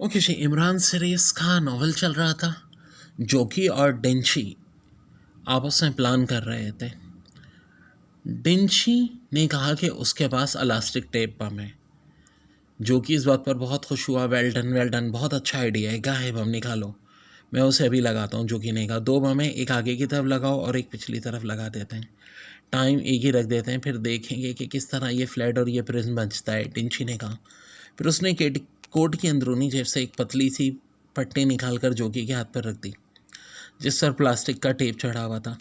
Okay जी, Imran series का novel चल रहा था। जोकी और डेंची आपस में प्लान कर रहे थे। डेंची ने कहा कि उसके पास इलास्टिक टेप बम है। जोकी इस बात पर बहुत खुश हुआ। वेल डन, बहुत अच्छा आइडिया है, क्या है बम, निकालो, मैं उसे अभी लगाता हूँ। जोकी ने कहा 2 बम है, एक आगे की तरफ लगाओ और एक पिछली तरफ लगा देते हैं। टाइम एक ही रख देते हैं, फिर देखेंगे कि किस तरह ये फ्लैट और ये प्रिज्म बचता है, डेंची ने कहा। फिर उसने कोट की अंदरूनी जेब से एक पतली सी पट्टी निकाल कर जोकी के हाथ पर रख दी, जिस पर प्लास्टिक का टेप चढ़ा हुआ था।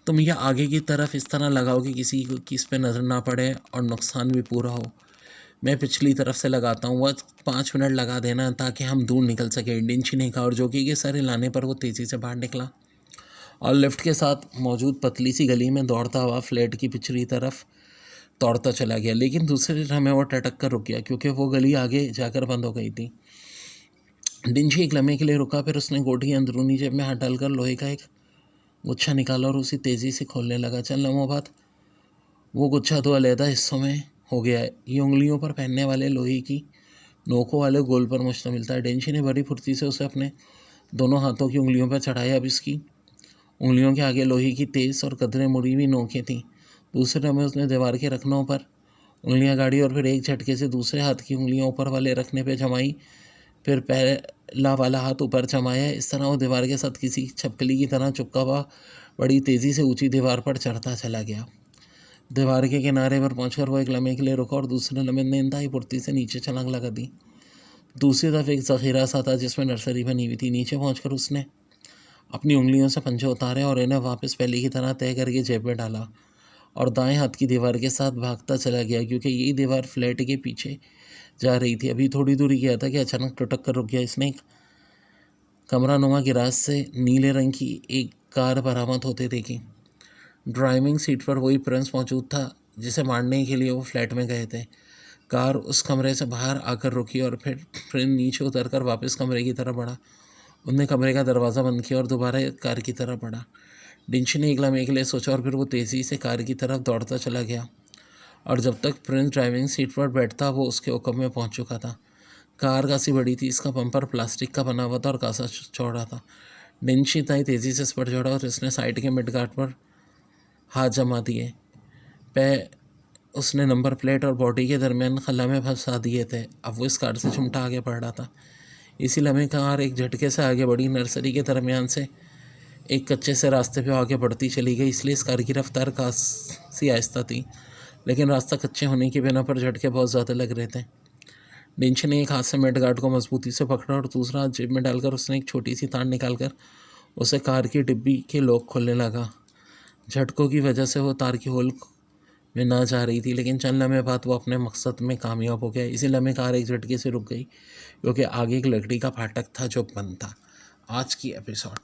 तुम यह आगे की तरफ इस तरह लगाओ कि किसी को इस पर नज़र ना पड़े और नुकसान भी पूरा हो। मैं पिछली तरफ से लगाता हूँ, वह 5 मिनट लगा देना ताकि हम दूर निकल सके, डेंची ने कहा। और जोकी के सर हिलाने पर वो तेज़ी से बाहर निकला और लिफ्ट के साथ मौजूद पतली सी गली में दौड़ता हुआ फ्लैट की पिछली तरफ दौड़ता चला गया। लेकिन दूसरे समय वो टटक कर रुक गया क्योंकि वो गली आगे जाकर बंद हो गई थी। डिंची एक लम्हे के लिए रुका, फिर उसने कोट की अंदरूनी जेब में हाथ डालकर लोहे का एक गुच्छा निकाला और उसे तेज़ी से खोलने लगा। चंद लम्हों बाद वो गुच्छा 2 अलग हिस्सों में हो गया है। ये उंगलियों पर पहनने वाले लोहे की नोकों वाले गोल पर मुश्तमिल था। डेंची ने बड़ी फुर्ती से उसे अपने दोनों हाथों की उंगलियों पर चढ़ाया। अब इसकी उंगलियों के आगे लोहे की तेज़ और कतरे मुड़ी हुई नोकें थीं। दूसरे में उसने दीवार के रखनों पर उंगलियां गाड़ी और फिर एक झटके से दूसरे हाथ की उंगलियां ऊपर वाले रखने पे जमाई, फिर पहला वाला हाथ ऊपर जमाया। इस तरह वो दीवार के साथ किसी छपकली की तरह चिपका हुआ बड़ी तेज़ी से ऊंची दीवार पर चढ़ता चला गया। दीवार के किनारे पर पहुंचकर वो एक लम्हे के लिए रुका और दूसरे लम्हे ने इंतहाई फुर्ती से नीचे छलांग लगा दी। दूसरी तरफ एक ज़ख़ीरा सा था जिसमें नर्सरी बनी हुई थी। नीचे पहुंचकर उसने अपनी उंगलियों से पंजे उतारे और इन्हें वापस पहले की तरह तय करके जेब में डाला और दाएं हाथ की दीवार के साथ भागता चला गया क्योंकि यही दीवार फ्लैट के पीछे जा रही थी। अभी थोड़ी दूरी गया था कि अचानक टुटक कर रुक गया। इसने एक कमरा नुमा गिराज से नीले रंग की एक कार बरामद होते देखी। ड्राइविंग सीट पर वही प्रिंस मौजूद था जिसे मारने के लिए वो फ्लैट में गए थे। कार उस कमरे से बाहर आकर रुकी और फिर प्रिंस नीचे उतरकर वापस कमरे की तरफ बढ़ा। उनने कमरे का दरवाज़ा बंद किया और दोबारा कार की तरफ बढ़ा। डिंची ने एक लम्हे के लिए सोचा और फिर वो तेज़ी से कार की तरफ दौड़ता चला गया और जब तक प्रिंस ड्राइविंग सीट पर बैठता वो उसके हुक्म में पहुंच चुका था। कार काफ़ी बड़ी थी, इसका बम्पर प्लास्टिक का बना हुआ था और कासा चौड़ा था। डिंची इतनी तेज़ी से इस पर चढ़ा और इसने साइड के मिड गार्ड पर हाथ जमा दिए। पैर उसने नंबर प्लेट और बॉडी के दरमियान खला में फंसा दिए थे। अब वो इस कार से चिमटा आगे बढ़ रहा था। इसी लम्हे कार एक झटके से आगे बढ़ी। नर्सरी के दरमियान से एक कच्चे से रास्ते पे आगे बढ़ती चली गई, इसलिए इस कार की रफ्तार काफ़ी आहिस्ता थी, लेकिन रास्ता कच्चे होने की बिना पर झटके बहुत ज़्यादा लग रहे थे। डिंच ने एक हाथ से मेड गार्ड को मजबूती से पकड़ा और दूसरा हाथ जेब में डालकर उसने एक छोटी सी तार निकालकर उसे कार की डिब्बी के लॉक खोलने लगा। झटकों की वजह से वो तार की होल में ना जा रही थी, लेकिन चंद लम्हे बाद वो अपने मकसद में कामयाब हो गया। इसी लम्हे कार एक झटके से रुक गई क्योंकि आगे एक लकड़ी का फाटक था जो बंद था। आज की एपिसोड